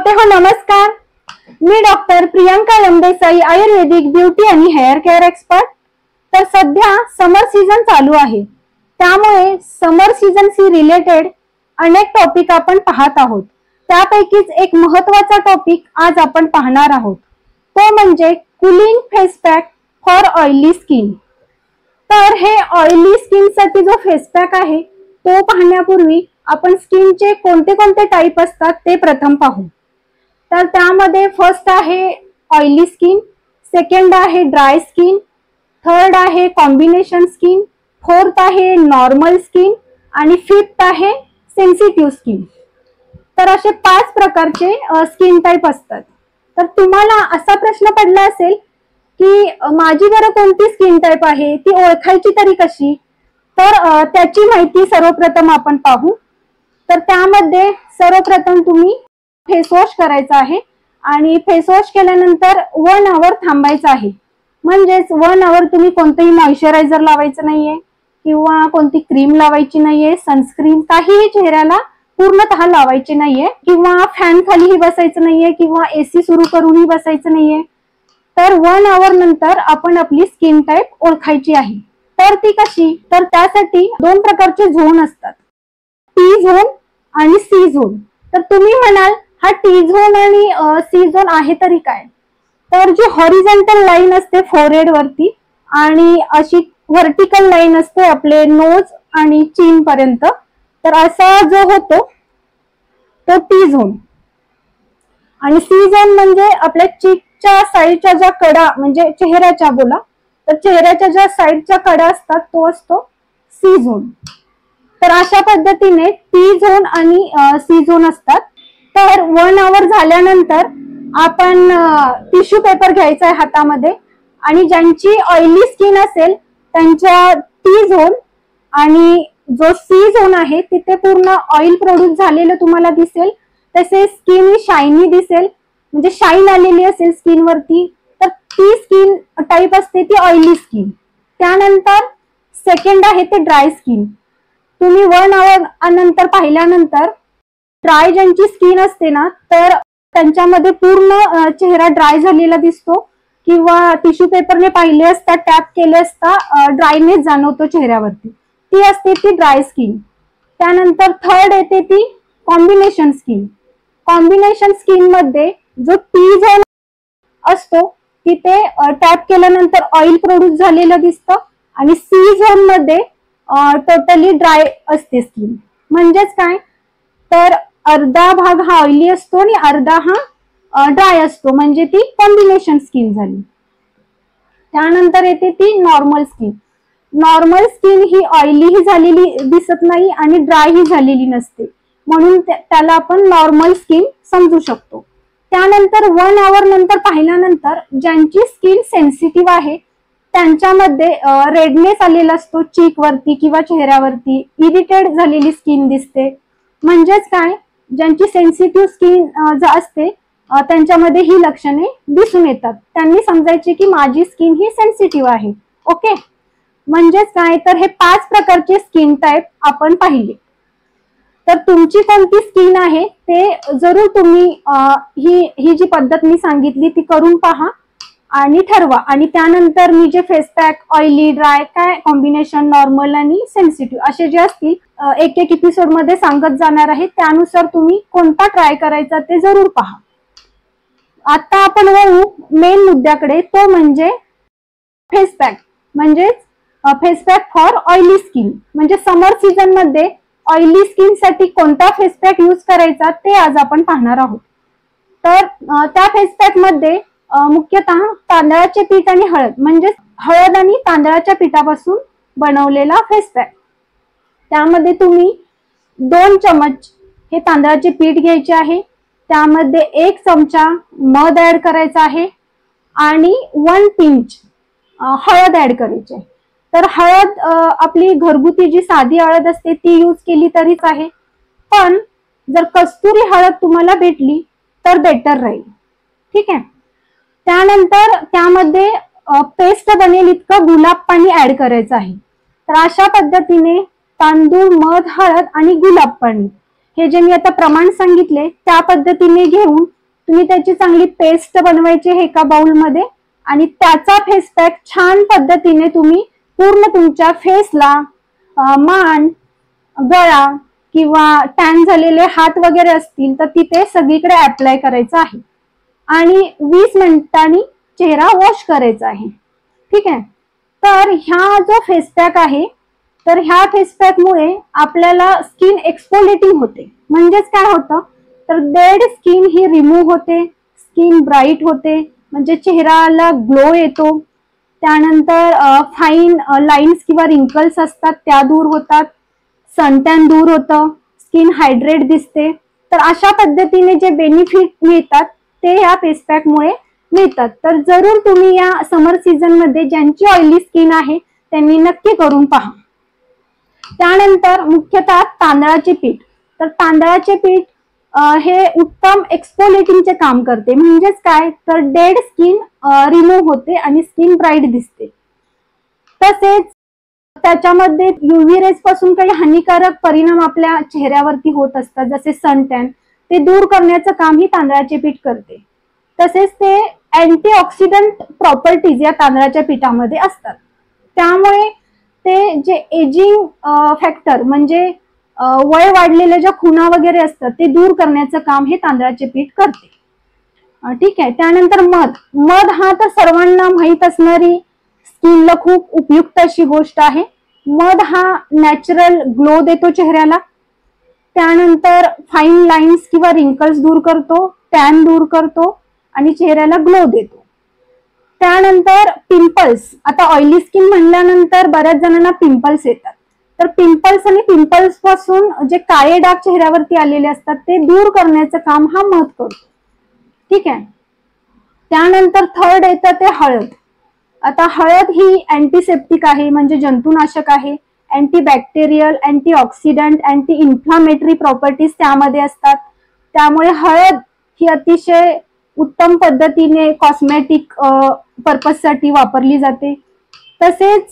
श्रोते हो नमस्कार. मी डॉक्टर प्रियंका यमदेसाई, आयुर्वेदिक ब्युटी आणि हेअर केअर एक्सपर्ट. तर सध्या समर सीझन चालू आहे, त्यामुळे समर सीझनशी रिलेटेड अनेक टॉपिक आपण पाहत आहोत. त्यापैकीच एक महत्त्वाचा टॉपिक आज आपण पाहणार आहोत, तो म्हणजे cooling face pack for oily skin. तर हे ऑइली स्किन साठी जो फेस पॅक आहे तो पाहण्यापूर्वी आपण स्किनचे कोणते कोणते टाइप असतात ते प्रथम पाहू. तर त्यामध्ये फर्स्ट आहे ऑइली स्किन, सेकंड आहे ड्राय स्किन, थर्ड आहे कॉम्बिनेशन स्किन, फोर्थ आहे नॉर्मल स्किन आणि फिफ्थ आहे सेन्सिटिव्ह स्किन. तर असे 5 प्रकारचे स्किन टाइप असतात. तर तुम्हाला असा प्रश्न पडला असेल की माझी बरं कोणती स्किन टाइप आहे, ती ओळखायची तरी कशी? तर त्याची माहिती सर्वप्रथम आपण पाहू. तर त्यामध्ये सर्वप्रथम तुम्ही फेस वॉश करायचा आहे आणि फेस वॉश केल्यानंतर 1 आवर थांबायचं आहे. म्हणजेच 1 आवर तुम्ही कोणतेही मॉइश्चरायझर लावायचं नाहीये किंवा कोणती क्रीम लावायची नाहीये, सनस्क्रीन काहीही चेहऱ्याला पूर्णतः लावायचे नाहीये किंवा फॅन खालीही बसायचं नाहीये किंवा एसी सुरू करूनही बसायचं नाहीये. तर 1 आवर नंतर आपण आपली स्किन टाइप ओळखायची आहे. तर ती कशी? तर त्यासाठी 2 प्रकारचे झोन असतात, टी झोन आणि सी झोन. तर तुम्ही म्हणाल हा टी झोन आणि सी झोन आहे तरी काय? तर जी हॉरिझॉन्टल लाईन असते फोरहेड वरती आणि अशी व्हर्टिकल लाईन असते आपले नोज आणि चीन पर्यंत, तर असा जो होतो तो टी झोन. आणि सी झोन म्हणजे आपल्या चीकच्या साईडच्या ज्या कडा, म्हणजे चेहऱ्याच्या बोला, तर चेहऱ्याच्या ज्या साईडच्या कडा असतात तो असतो सी झोन. तर अशा पद्धतीने टी झोन आणि सी झोन असतात. तर 1 आवर झाल्यानंतर आपण टिश्यू पेपर घ्यायचा आहे हातामध्ये आणि ज्यांची ऑइली स्किन असेल त्यांच्या टी झोन आणि जो सी झोन आहे तिथे पूर्ण ऑइल प्रोड्यूस झालेलं तुम्हाला दिसेल, तसे स्किन शायनी दिसेल, म्हणजे शाईन आलेली असेल स्किन वरती. तर ती स्किन टाइप असते ती ऑइली स्किन. त्यानंतर सेकंड आहे ते ड्राय स्किन. तुम्ही 1 आवर नंतर पाहिल्यानंतर ड्राय ज्यांची स्किन असते ना, तर त्यांच्यामध्ये पूर्ण चेहरा ड्राय झालेला दिसतो किंवा टिश्यू पेपरने पाहिले असता, टॅप केले असता ड्रायनेस जाणवतो चेहऱ्यावरती, ती असते ती ड्राय स्किन. त्यानंतर थर्ड येते ती कॉम्बिनेशन स्किन. कॉम्बिनेशन स्किन मध्ये जो टी झोन असतो तिथे टॅप केल्यानंतर ऑइल प्रोड्यूस झालेलं दिसतं आणि सी झोन मध्ये टोटली ड्राय असते स्किन. म्हणजेच काय, तर अर्धा भाग हा ऑइली असतो आणि अर्धा हा ड्राय असतो, म्हणजे ती कॉम्बिनेशन स्किन झाली. त्यानंतर येते ती नॉर्मल स्किन. नॉर्मल स्किन ही ऑइलीही झालेली दिसत नाही आणि ड्रायही झालेली नसते, म्हणून त्याला आपण नॉर्मल स्किन समजू शकतो. त्यानंतर 1 आवर नंतर पाहिल्यानंतर ज्यांची स्किन सेन्सिटिव्ह आहे त्यांच्यामध्ये रेडनेस आलेला असतो चीक वरती किंवा चेहऱ्यावरती, इरिटेट झालेली स्किन दिसते. म्हणजेच काय, ज्यांची सेन्सिटिव्ह स्किन असते त्यांच्यामध्ये ही लक्षणे दिसून येतात. त्यांनी समजायचे की माझी स्किन ही सेन्सिटिव्ह आहे. ओके, म्हणजेच काय, तर हे 5 प्रकारचे स्किन टाइप आपण पाहिले. तर तुमची कोणती स्किन आहे ते जरूर तुम्ही ही जी पद्धत मी सांगितली ती करून पहा आणि ठरवा. आणि त्यानंतर मी जे फेस पॅक ऑइली, ड्राय, काय कॉम्बिनेशन, नॉर्मल आणि सेन्सिटिव्ह असे जे असतील एक एपिसोड मध्ये सांगत जाणार आहे, त्यानुसार तुम्ही कोणता ट्राय करायचा ते जरूर पहा. आता आपण वळू मेन मुद्द्याकडे, तो म्हणजे फेस पॅक, म्हणजेच face pack for oily skin. म्हणजे समर सीझन मध्ये ऑइली स्किन साठी कोणता फेस पॅक यूज करायचा ते आज आपण पाहणार आहोत. तर त्या फेस पॅक मध्ये मुख्यतः तांदळाचे पीठ आणि हळद, म्हणजे हळद आणि तांदळाच्या पिठापासून बनवलेला फेस पॅक. त्यामध्ये तुम्ही 2 चमच हे तांदळाचे पीठ घ्यायचे आहे, त्यामध्ये 1 चमचा मध ऍड करायचा आहे आणि 1 पिंच हळद ऍड करायची. तर हळद आपली घरगुती जी साधी हळद असते ती यूज केली तरीच आहे, पण जर कस्तुरी हळद तुम्हाला भेटली तर बेटर राहील. ठीक आहे. त्यानंतर त्यामध्ये पेस्ट बनेल इतकं गुलाब पाणी ऍड करायचं आहे. तर अशा पद्धतीने तांदूळ, मध, हळद आणि गुलाब पाणी हे जे मी आता प्रमाण सांगितले त्या पद्धतीने घेऊन तुम्ही त्याची चांगली पेस्ट बनवायची आहे एका बाउलमध्ये आणि त्याचा फेस पॅक छान पद्धतीने तुम्ही पूर्ण तुमच्या फेसला, मान, गळा किंवा टॅन झालेले हात वगैरे असतील तर तिथे सगळीकडे अप्लाय करायचं आहे आणि 20 मिनिटांनी चेहरा वॉश करायचा आहे. ठीक आहे. तर ह्या जो फेस पॅक आहे तर ह्या फेस पॅक मुळे आपल्याला स्किन एक्सफोलिएटिंग होते. म्हणजेच काय होतं तर डेड स्किन ही रिमूव्ह होते, स्किन ब्राईट होते, म्हणजे चेहऱ्याला ग्लो येतो. त्यानंतर फाईन लाईन्स किंवा रिंकल्स असतात त्या दूर होतात, सनटॅन दूर होतं, स्किन हायड्रेट दिसते. तर अशा पद्धतीने जे बेनिफिट मिळतात ते या फेस पॅक मुळे मिळतात. तर जरूर तुम्ही या समर सीझन मध्ये ज्यांची ऑइली स्किन आहे त्यांनी नक्की करून पहा. त्यानंतर मुख्यतः तांदळाचे पीठ. तर तांदळाचे पीठ हे उत्तम एक्सफोलिएटिंगचे काम करते. म्हणजेच काय तर डेड स्किन रिमूव्ह होते आणि स्किन ब्राईट दिसते. तसेच त्याच्यामध्ये युव्ही रेज पासून काही हानिकारक परिणाम आपल्या चेहऱ्यावरती होत असतात, जसे सनटॅन, ते दूर करण्याचं काम ही तांदळाचे पीठ करते. तसेच ते अँटीऑक्सिडंट प्रॉपर्टीज या तांदळाच्या पिठामध्ये असतात. त्यामुळे ते जे एजिंग फॅक्टर म्हणजे वय वाढलेल्या ज्या खुणा वगैरे असतात ते दूर करण्याचं काम हे तांदळाचे पीठ करते. ठीक आहे. त्यानंतर मध हा तर सर्वांना माहीत असणारी स्किनला खूप उपयुक्त अशी गोष्ट आहे. मध हा नॅचरल ग्लो देतो चेहऱ्याला. त्यानंतर फाईन लाईन्स किंवा रिंकल्स दूर करतो, टॅन दूर करतो आणि चेहऱ्याला ग्लो देतो. त्यानंतर पिंपल्स. आता ऑइली स्किन म्हणल्यानंतर बऱ्याच जणांना पिंपल्स येतात. तर पिंपल्स आणि पिंपल्स पासून जे काळे डाग चेहऱ्यावरती आलेले असतात ते दूर करण्याचं काम हा मध करतो. ठीक आहे. त्यानंतर थर्ड येतं ते हळद. आता हळद ही अँटीसेप्टिक आहे, म्हणजे जंतुनाशक आहे. Antibacterial, antioxidant, anti inflammatory properties त्यामध्ये असतात. त्यामुळे हळद ही अतिशय उत्तम पद्धतीने कॉस्मेटिक पर्पजसाठी वापरली जाते. तसेच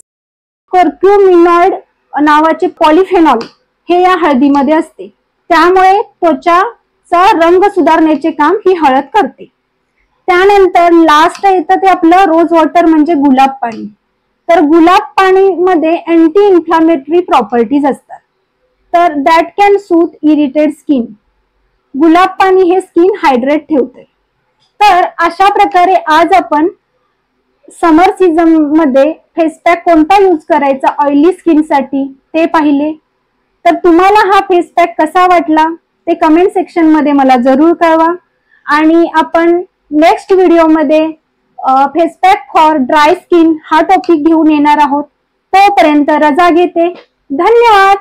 कर्क्युमिनॉइड नावाचे पॉलिफेनॉल हे या हळदीमध्ये असते. त्यामुळे त्वचाचा रंग सुधारण्याचे काम ही हळद करते. त्यानंतर लास्ट येतं ते आपलं रोज वॉटर म्हणजे गुलाब पाणी. तर गुलाब पाणी मध्ये अँटी इन्फ्लामेटरी प्रॉपर्टीज असतात. तर that can soothe irritated skin. गुलाब पाणी हे स्किन हायड्रेट ठेवते. तर अशा प्रकारे आज आपण समर सीझन मध्ये फेस पॅक कोणता यूज करायचा ऑइली स्किन साठी ते पाहिले. तर तुम्हाला हा फेस पॅक कसा वाटला ते कमेंट सेक्शन मध्ये मला जरूर कळवा आणि आपण नेक्स्ट व्हिडिओ मध्ये face pack for dry skin हा टॉपिक घेऊन येणार आहोत. तोपर्यंत रजा घेते. धन्यवाद.